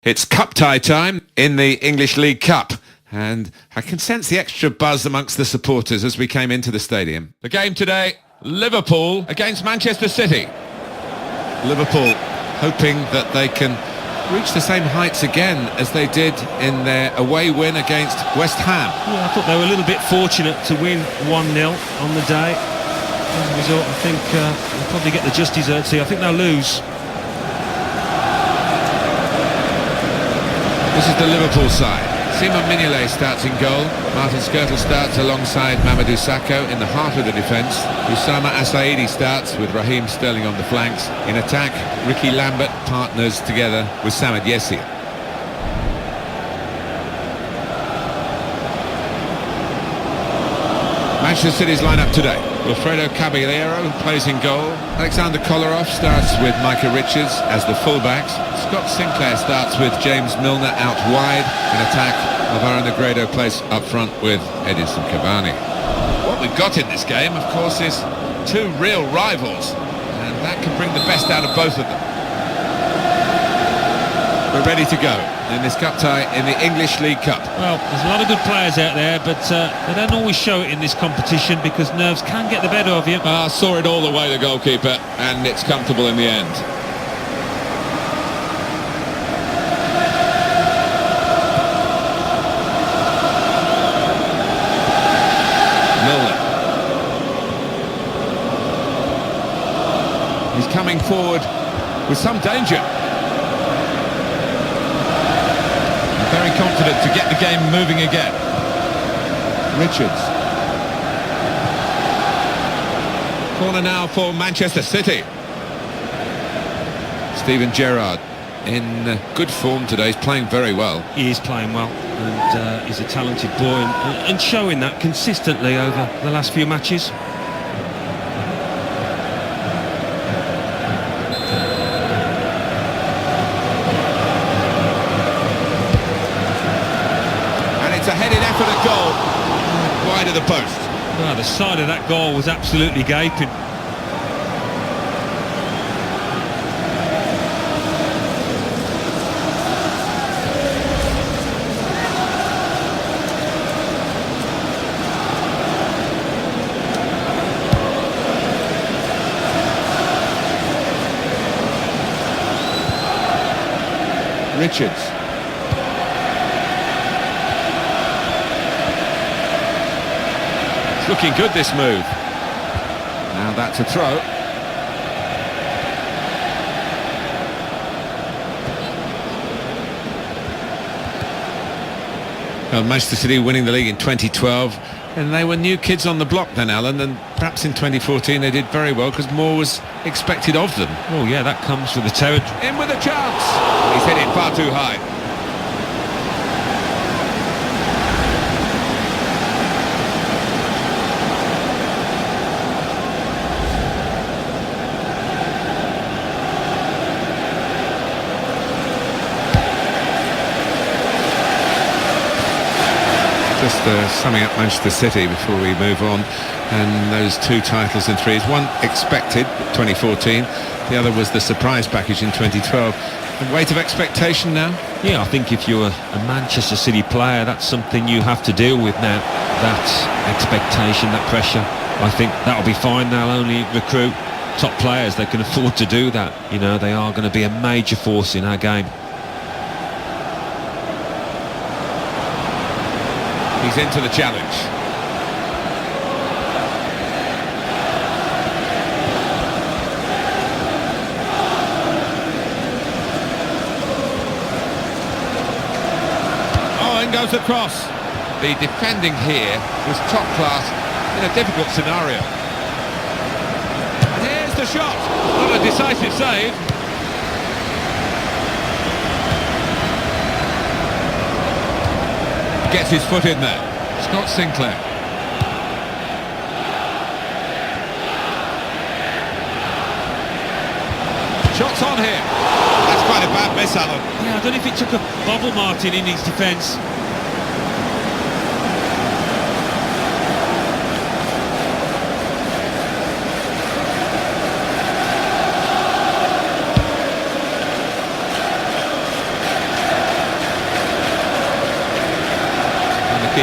It's cup tie time in the English League Cup, and I can sense the extra buzz amongst the supporters as we came into the stadium. The game today, Liverpool against Manchester City. Liverpool hoping that they can reach the same heights again as they did in their away win against West Ham. Yeah, I thought they were a little bit fortunate to win 1-0 on the day. As a result, I think they'll probably get the just desserts here. I think they'll lose. This is the Liverpool side. Simon Mignolet starts in goal. Martin Skrtel starts alongside Mamadou Sakho in the heart of the defence. Usama Assaidi starts with Raheem Sterling on the flanks. In attack, Ricky Lambert partners together with Samad Yessir. Manchester City's lineup today. Wilfredo Caballero plays in goal. Alexander Kolarov starts with Micah Richards as the fullbacks. Scott Sinclair starts with James Milner out wide. In attack, Alvaro Negredo plays up front with Edinson Cavani. What we've got in this game, of course, is two real rivals, and that can bring the best out of both of them. We're ready to go in this cup tie in the English League Cup. Well, there's a lot of good players out there, but they don't always show it in this competition because nerves can get the better of you. Saw it all the way, the goalkeeper, and it's comfortable in the end. Milner. He's coming forward with some danger. Very confident to get the game moving again. Richards. Corner now for Manchester City. Steven Gerrard in good form today. He's playing very well. He is playing well, and he's a talented boy, and showing that consistently over the last few matches. It's a headed effort at goal, wide of the post. Oh, the side of that goal was absolutely gaping. Richards. Looking good, this move. Now that's a throw. Well, Manchester City winning the league in 2012, and they were new kids on the block then, Alan, and perhaps in 2014 they did very well because more was expected of them. Oh yeah, that comes with the territory. In with a chance. He's hit it far too high. Just summing up Manchester City before we move on, and those two titles in threes. One expected, 2014, the other was the surprise package in 2012. The weight of expectation now? Yeah, I think if you're a Manchester City player, that's something you have to deal with now. That expectation, that pressure. I think that'll be fine. They'll only recruit top players. They can afford to do that. You know, they are going to be a major force in our game. He's into the challenge. Oh, and goes across. The defending here was top class in a difficult scenario. And here's the shot. Not a decisive save. Gets his foot in there. Scott Sinclair. Shots on here. That's quite a bad miss, Alan. Yeah, I don't know if it took a bubble, Martin, in his defence.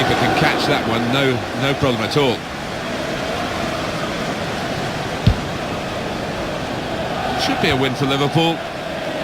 keeper can catch that one, no problem at all. Should be a win for Liverpool,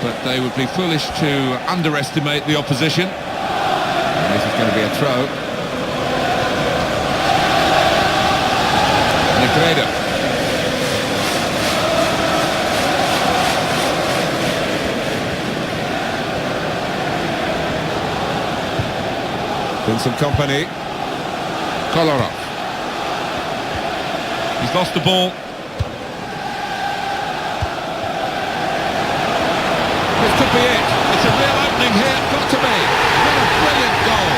but they would be foolish to underestimate the opposition. And this is going to be a throw. Negredo. Vincent Kompany. Kolarov. He's lost the ball. This could be it. It's a real opening here. Got to be. What a brilliant goal.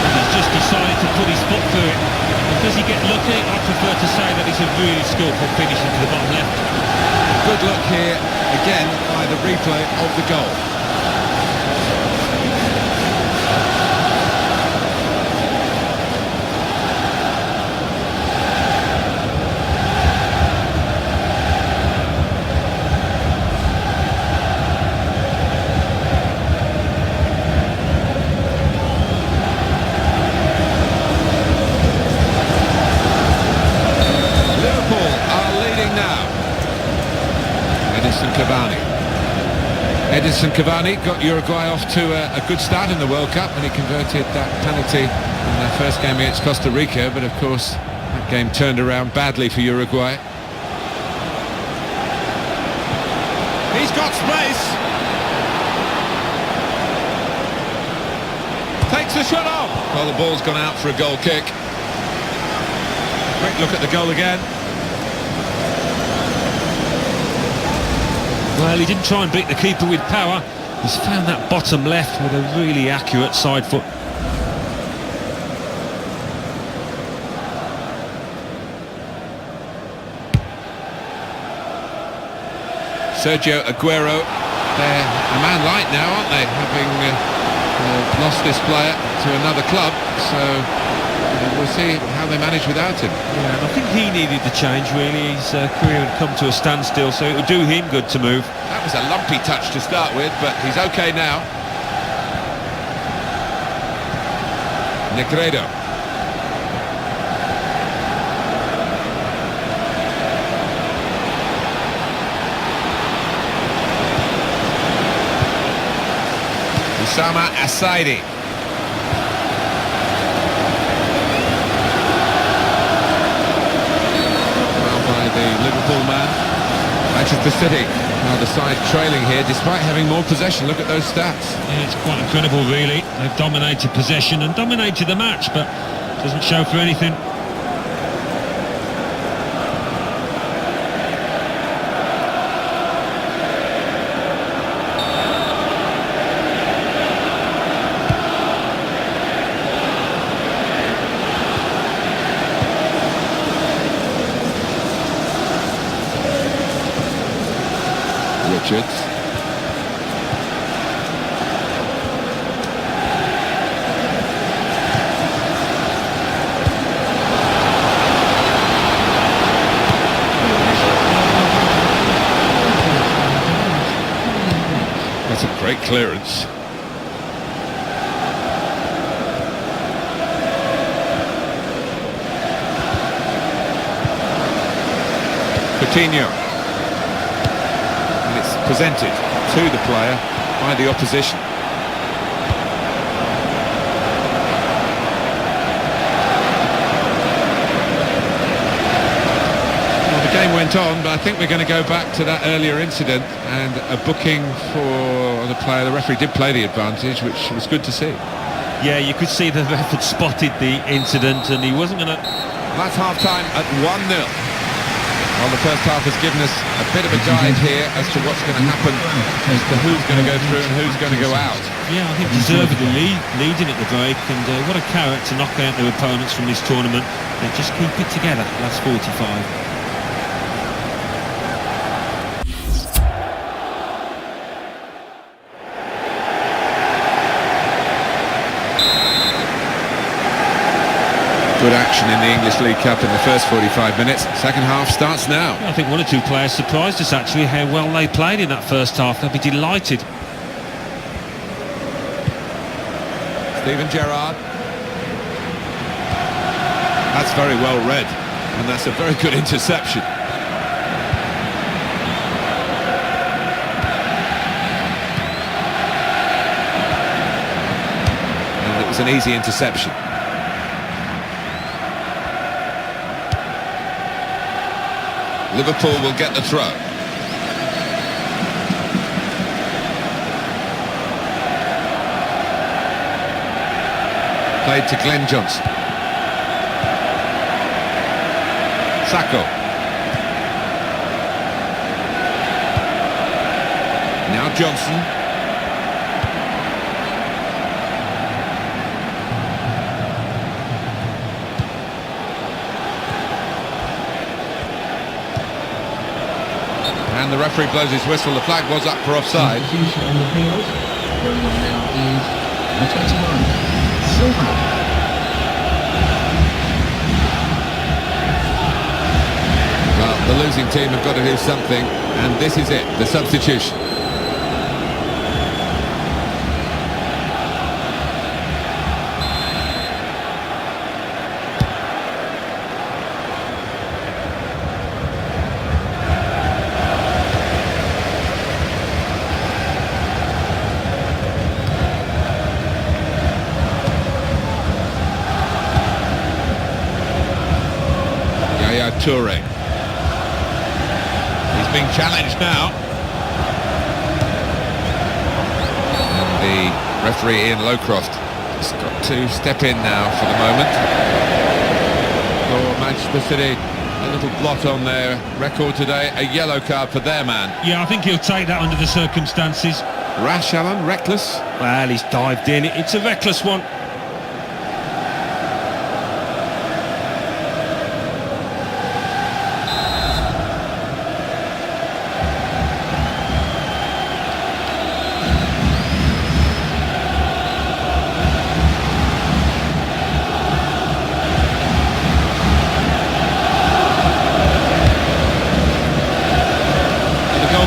He's just decided to put his foot through it. And does he get lucky? I prefer to say that he's a really skillful finish into the bottom left. Good look here, again, by the replay of the goal. Liverpool are leading now. Edinson Cavani got Uruguay off to a good start in the World Cup when he converted that penalty in their first game against Costa Rica, but of course that game turned around badly for Uruguay. He's got space. Takes the shot off. Well, the ball's gone out for a goal kick. Quick look at the goal again. Well, he didn't try and beat the keeper with power. He's found that bottom left with a really accurate side foot. Sergio Aguero, they're a man light now, aren't they? Having lost this player to another club, so we'll see how they manage without him. Yeah, and I think he needed the change, really. His career had come to a standstill, so it would do him good to move. That was a lumpy touch to start with, but he's okay now. Negredo. Usama Asaidi. The Liverpool man. Manchester City are the side trailing here despite having more possession. Look at those stats. Yeah, it's quite incredible, really. They've dominated possession and dominated the match, but doesn't show for anything. Richards. That's a great clearance. Coutinho. Presented to the player by the opposition. Well, the game went on, but I think we're going to go back to that earlier incident and a booking for the player. The referee did play the advantage, which was good to see. Yeah, you could see the ref had spotted the incident and he wasn't going to... That's half-time at 1-0. Well, the first half has given us a bit of a guide here as to what's going to happen, as to who's going to go through and who's going to go out. Yeah, I think deservedly leading at the break, and what a carrot to knock out their opponents from this tournament. They just keep it together, that's 45. good action in the English League Cup in the first 45 minutes. Second half starts now. I think one or two players surprised us actually how well they played in that first half. They'll be delighted. Steven Gerrard. That's very well read, and that's a very good interception. And it was an easy interception. Liverpool will get the throw. Played to Glenn Johnson. Sacco. Now Johnson. And the referee blows his whistle. The flag was up for offside. Substitution on the field. Going on now is number 21, Silva. Well, the losing team have got to do something, and this is it, the substitution. Toure. He's being challenged now. And the referee Ian Lowcroft has got to step in now for the moment. For Manchester City, a little blot on their record today, a yellow card for their man. Yeah, I think he'll take that under the circumstances. Rash, Alan, reckless. Well, he's dived in. It's a reckless one.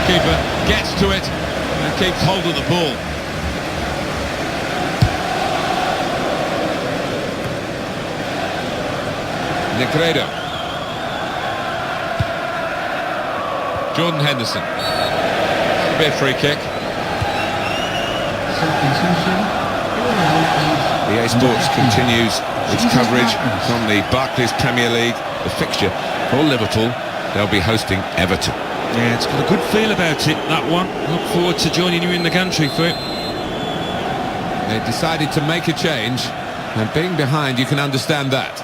Keeper gets to it and keeps hold of the ball. Negredo. Jordan Henderson. That'll be a free kick. Substitution. EA Sports continues its coverage from the Barclays Premier League. The fixture for Liverpool, they'll be hosting Everton. Yeah, it's got a good feel about it, that one. Look forward to joining you in the gantry for it. They decided to make a change, and being behind, you can understand that.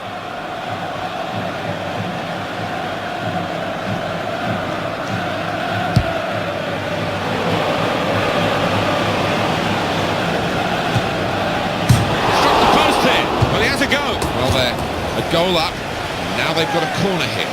Struck the post here. Well, he has a go. Well, they're a goal up. Now they've got a corner hit.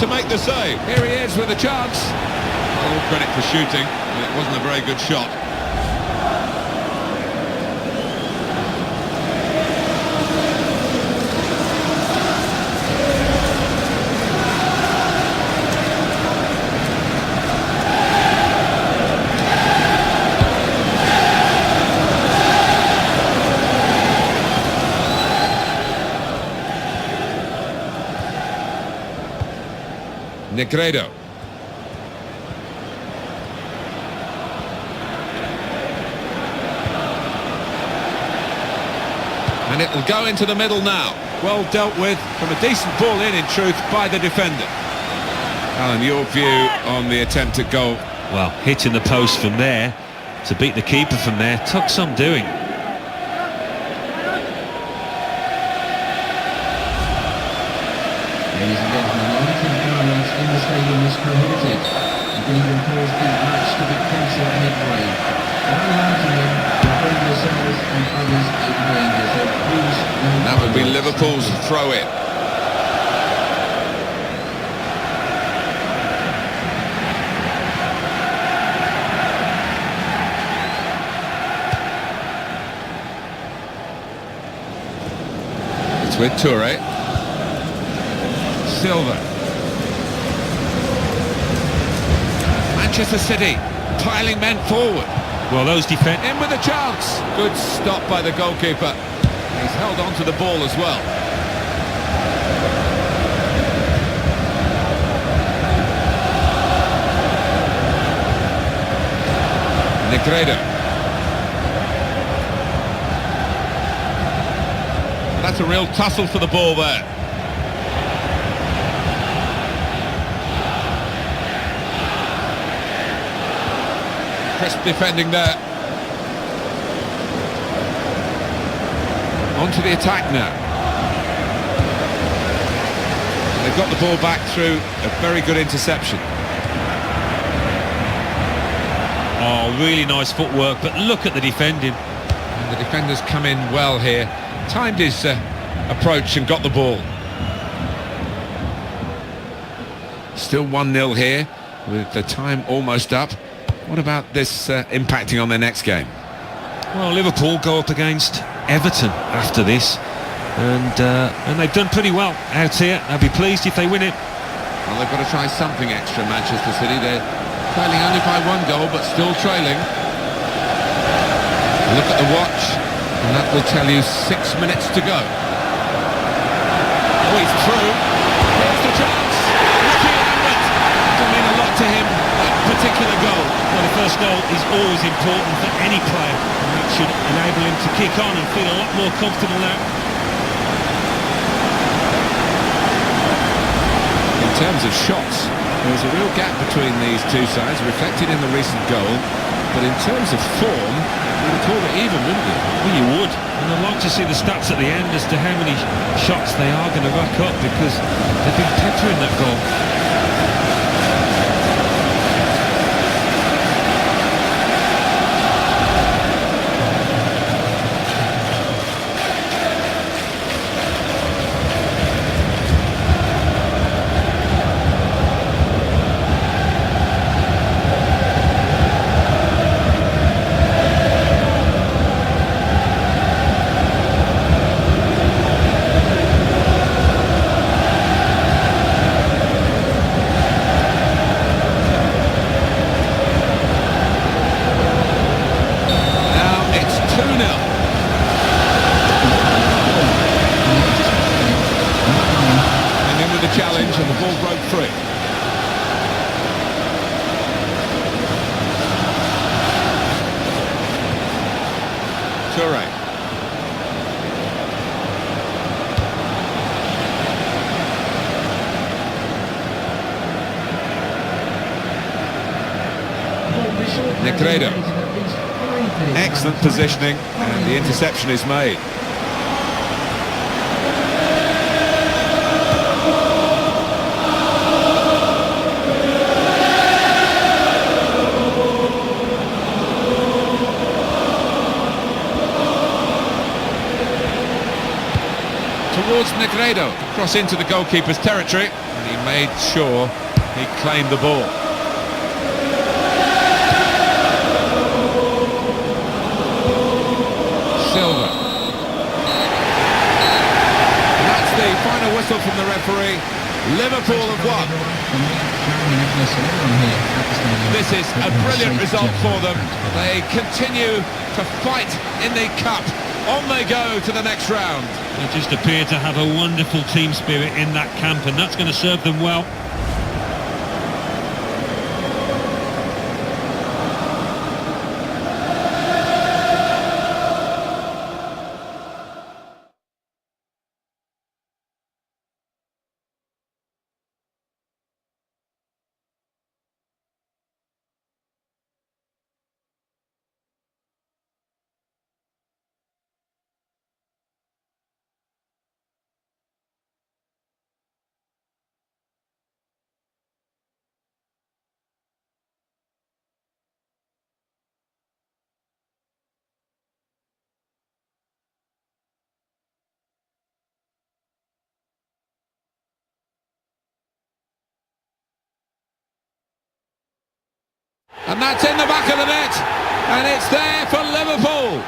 To make the save. Here he is with a chance. All credit for shooting, but it wasn't a very good shot. Negredo. And it will go into the middle now. Well dealt with from a decent ball in truth, by the defender. Alan, your view on the attempt at goal? Well, hitting the post from there to beat the keeper from there took some doing. Ladies and gentlemen, lighting violence in the stadium is prohibited. You can even cause the match to be cancelled midway. By lighting them, you'll bring yourselves and others in danger, so please no That would be violence. Liverpool's throw-in. It's with Toure. Silva. Manchester City piling men forward. Well, those defend... In with a chance. Good stop by the goalkeeper. He's held on to the ball as well. Negredo. That's a real tussle for the ball there. Crisp defending there. On to the attack now. They've got the ball back through a very good interception. Oh, really nice footwork, but look at the defending. And the defenders come in well here. Timed his approach and got the ball. Still 1-0 here, with the time almost up. What about this impacting on their next game? Well, Liverpool go up against Everton after this, and they've done pretty well out here. I'll be pleased if they win it. Well, they've got to try something extra, Manchester City. They're trailing only by 1 goal, but still trailing. Look at the watch, and that will tell you 6 minutes to go. Oh, he's through. Here's the chance. Ricky Lambert. It'll mean a lot to him, that particular goal. Well, the first goal is always important for any player, and that should enable him to kick on and feel a lot more comfortable now. In terms of shots, there's a real gap between these two sides, reflected in the recent goal. But in terms of form, you would call it even, wouldn't you? Well, you would, and I'd like to see the stats at the end as to how many shots they are going to rack up, because they've been peppering that goal. Challenge and the ball broke free. Toure. Negredo. Excellent positioning, and the interception is made. Towards Negredo, cross into the goalkeeper's territory, and he made sure he claimed the ball. Silva. And that's the final whistle from the referee. Liverpool have won. This is a brilliant result for them. They continue to fight in the cup. On they go to the next round. They just appear to have a wonderful team spirit in that camp, and that's going to serve them well. that's in the back of the net, and it's there for Liverpool.